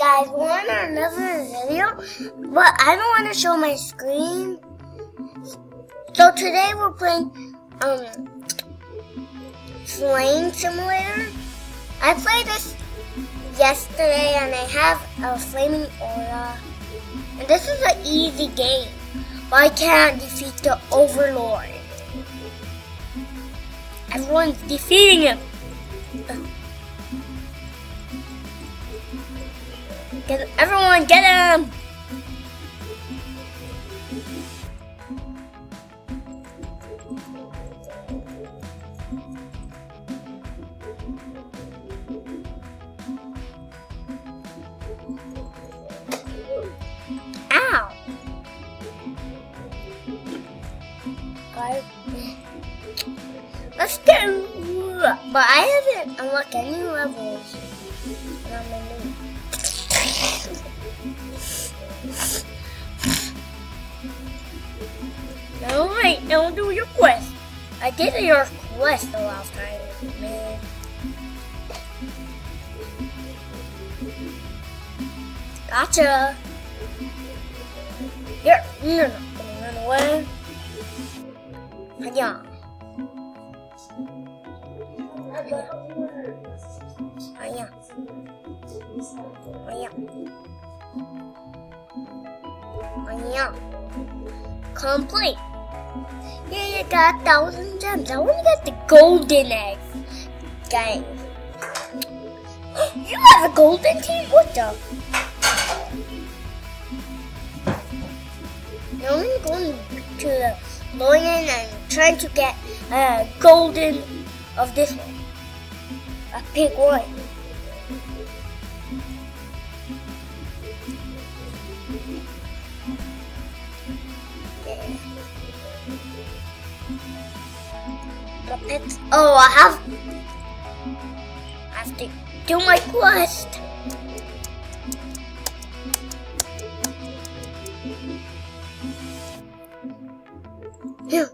guys, we're on another video, but I don't want to show my screen. So today we're playing Flying Simulator. I played this yesterday and I have a flaming aura. And this is an easy game, but I can't defeat the Overlord. Everyone's defeating him. Everyone get him! Ow! Let's go! But I haven't unlocked any levels. And I'm a noob. Alright, now do your quest. I did your quest the last time, man. Gotcha. Here, you're not gonna run away. Hiya. Hiya. Hiya. Hiya. Complete. Yeah, you got 1,000 gems. I want to get the golden egg. Guys. You have a golden team? What the? Now I'm going to the lion and trying to get a golden of this one. A pig one. Oh, I have to do my quest. Here.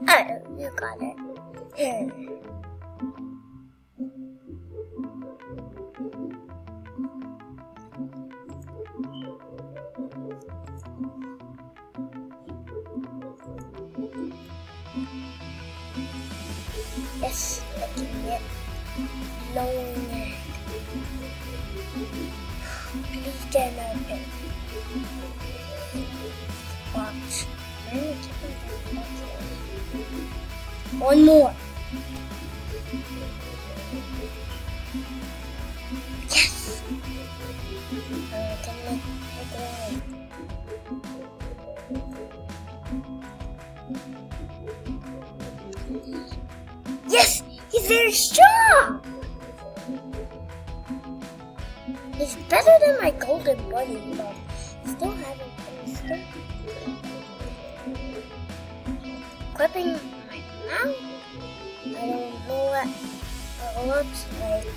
Oh, you got it. Here. Yes, I can get long neck. Please get open. Watch. One more. Yes. I can make it one. Yes, he's very strong. He's better than my golden bunny, but still haven't finished. Equipping right now. I don't know what it looks like.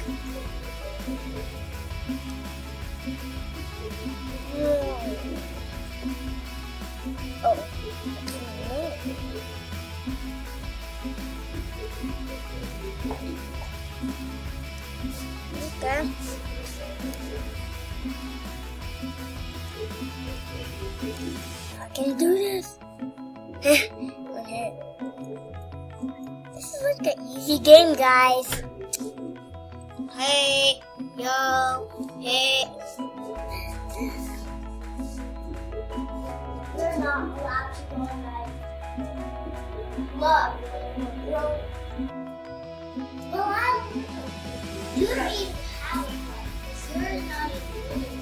Oh, okay. I can do this. Okay. This is like an easy game, guys. Hey, yo, hey. You're not allowed to go, guys. Look. You don't even have one. You're not even.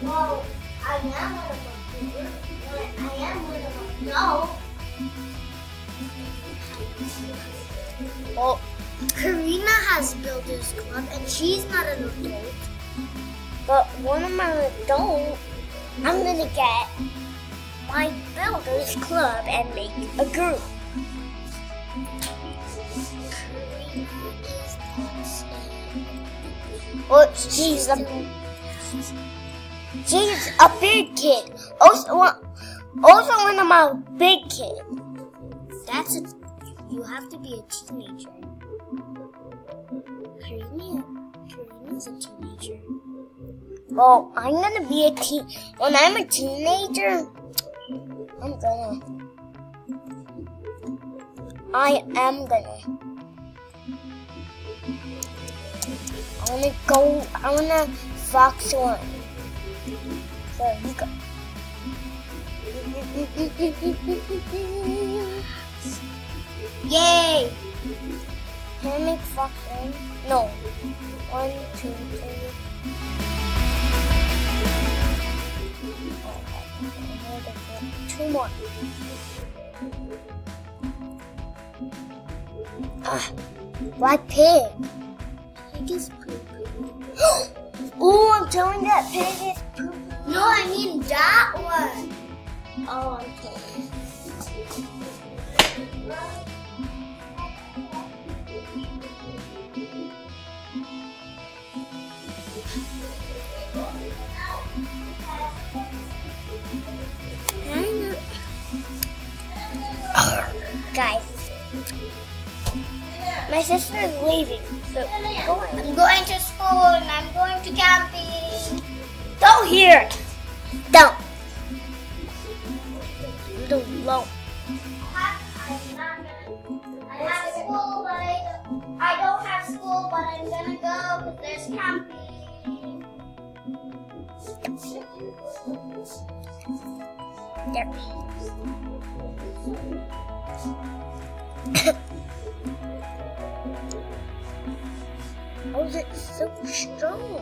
Well, I am one of them. I am one of them. No. Well, Karina has Builders Club and she's not an adult. But when I'm an adult, I'm gonna get my Builders Club and make a group. Well, she's a big kid. Also one of my big kid. That's a You have to be a teenager. Karina's a teenager. Well, I'm gonna be a teen. When I'm a teenager, I wanna Fox 1. So you go. Yay! Can I make Fox 1? No. 1, 2, 3. 2 more. Black pig. Pig is poo-poo. Oh, I'm telling that pig is poo. No, I mean that one. Oh, okay. Guys, my sister is leaving, so I'm going to school and I'm going to camping. don't hear. Don't. Don't. I don't have school, but I'm gonna go because there's camping. There. How is it so strong?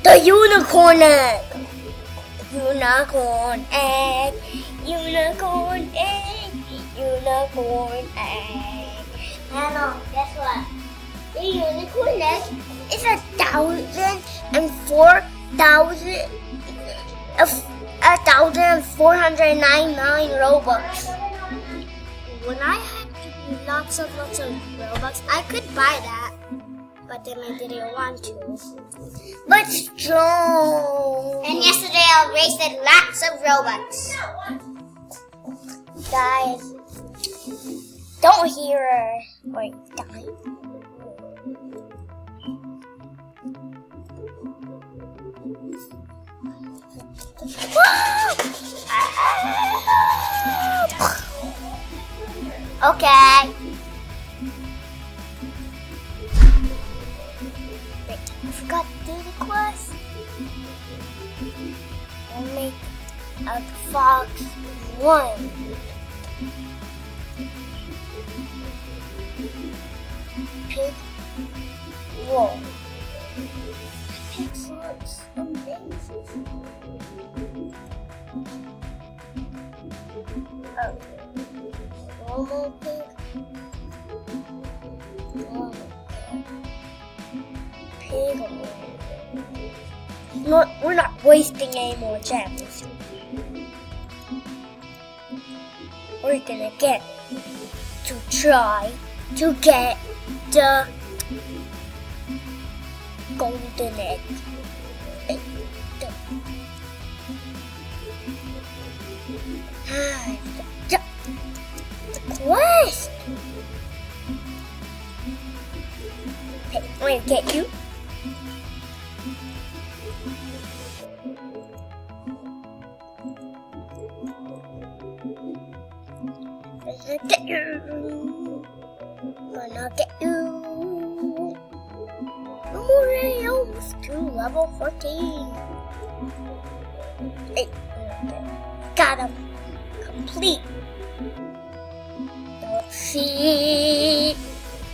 The unicorn egg! Unicorn egg! Unicorn egg! Unicorn egg! Hannah, guess what? The unicorn egg is 1,499 Robux. When I had lots of Robux, I could buy that, but then I didn't want to. But strong. And yesterday I wasted lots of Robux. Guys, don't hear her. Wait, die. Okay. Wait, I forgot to do the quest. I'll make a Fox 1. Pig roll. Pigs looks amazing. Normal pig. Normal pig. No, we're not wasting any more chances. We're gonna get to try to get the golden egg. The quest. Okay, I'm gonna get you. Gonna get you. I'm already almost to level 14. Hey, got him. Complete. Let's see.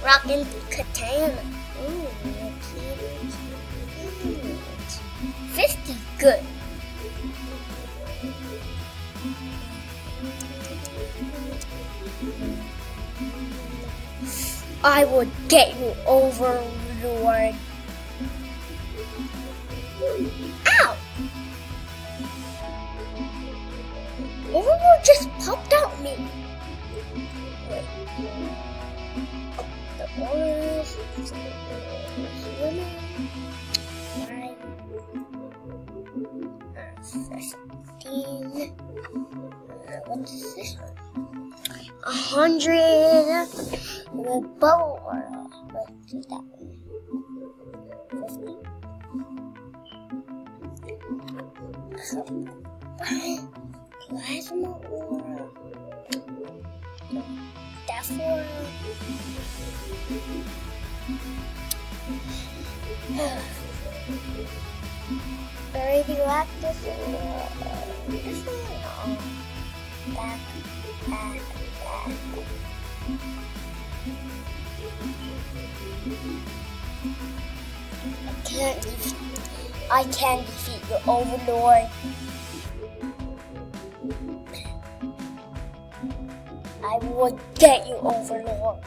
Rockin' katana. Ooh, 50 good. I would get you, Overlord. Ow! Overlord just popped out me. Wait. The orange. 15. What's this one? 100. The bubble oil. Let's do that one. 50. Plasma oil. That's oil. Radioactive oil. This one? No. Back. I can't defeat your overlord. I will get you, overlord.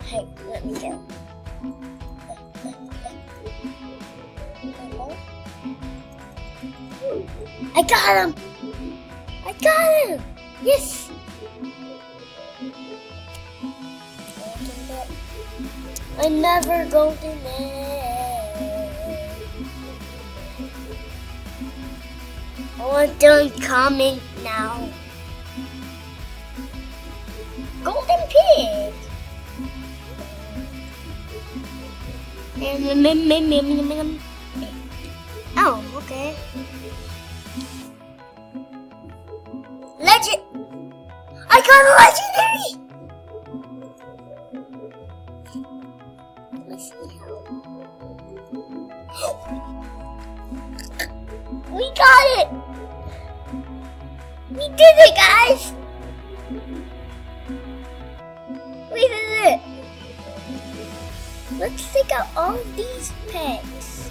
Hey, let me go. I got him! I got him! Yes! Another golden egg. I want them coming now. Golden pig. Oh, okay. Legend. I got a legendary. We got it! We did it, guys! We did it! Let's take out all these pets.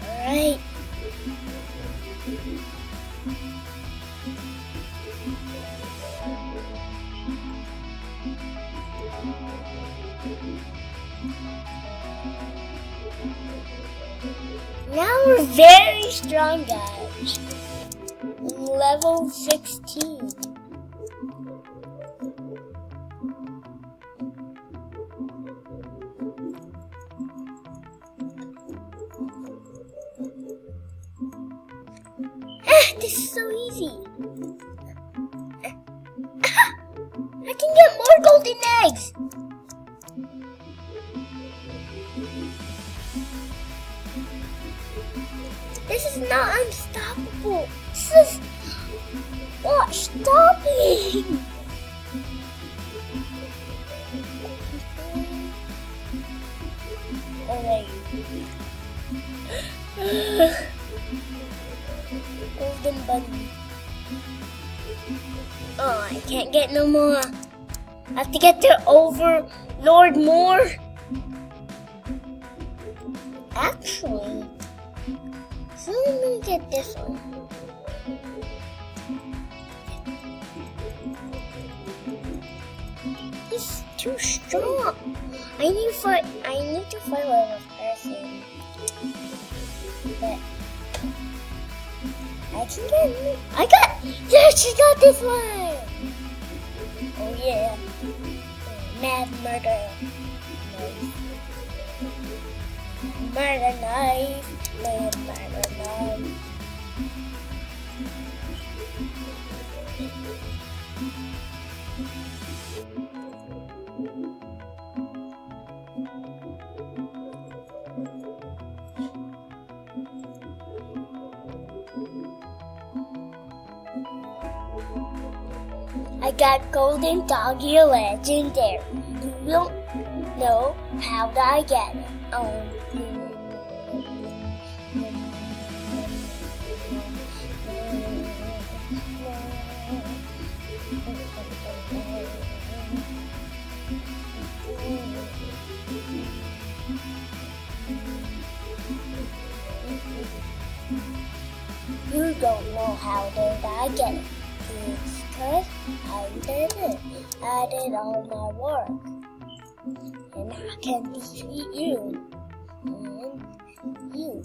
Alright. Now we're very strong, guys. Level 16. This is so easy. I can get more golden eggs. This is not unstoppable. This is not stopping. Alright. Golden bunny. Oh, I can't get no more. I have to get the overlord more. Actually, so I'm gonna get this one. He's too strong. I need to fight with a person. But she got this one. Oh yeah. Mad murder. Murder knife. Murder knife. I got golden doggy legendary. You don't know how I get it. You don't know how did I get it. It's 'cause I did it. I did all my work. And I can defeat you. And you.